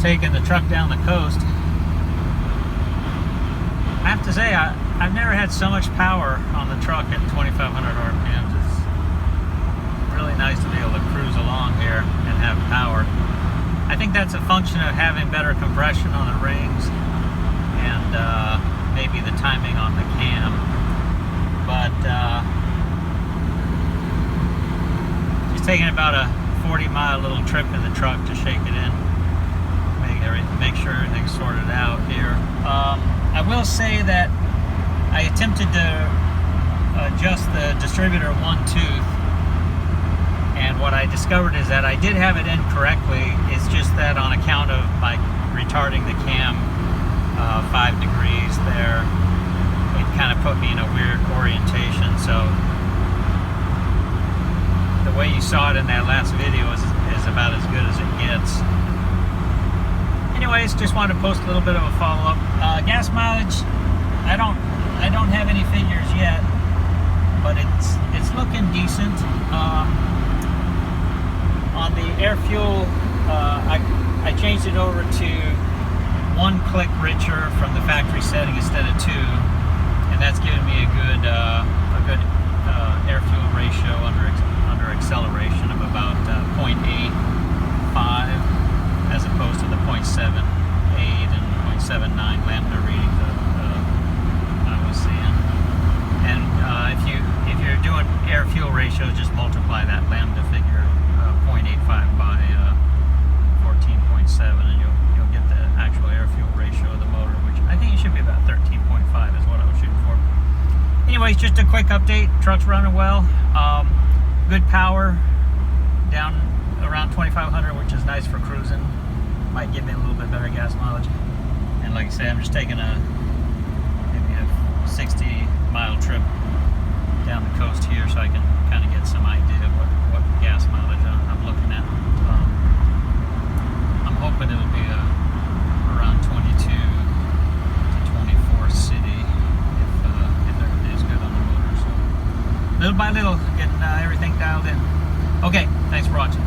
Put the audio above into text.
taking the truck down the coast. I have to say, I've never had so much power on the truck at 2,500 RPMs. It's really nice to be able to cruise along here and have power. I think that's a function of having better compression on the rings and maybe the timing on the cam. But just taking about a 40-mile little trip in the truck to shake it in, make sure everything's sorted out here. I will say that I attempted to adjust the distributor one tooth, and what I discovered is that I did have it in correctly. It's just that on account of my retarding the cam 5 degrees there, it kind of put me in a weird orientation. So the way you saw it in that last video is about as good as it gets. Anyways, just wanted to post a little bit of a follow-up. Gas mileage, I don't have any figures yet, but it's looking decent. On the air fuel, I changed it over to 1 click richer from the factory setting instead of 2, and that's giving me a good air fuel ratio under acceleration of about 0.85 as opposed to the 0.78 and 0.79 lambda readings I was seeing. And if you're doing air fuel ratio, just multiply that lambda figure 0.85 by 14.7, and you'll get the actual air fuel ratio of the motor, which I think it should be about 13.5 is what I was shooting for. Anyways, just a quick update. Truck's running well. Good power down around 2,500, which is nice for cruising. Might give me a little bit better gas mileage. And like I say, I'm just taking maybe a 60-mile trip down the coast here, so I can kind of get some idea of what gas mileage I'm looking at. I'm hoping it'll be around 22 to 24 city if everything's good on the motor. So little by little, getting everything dialed in. Okay, thanks for watching.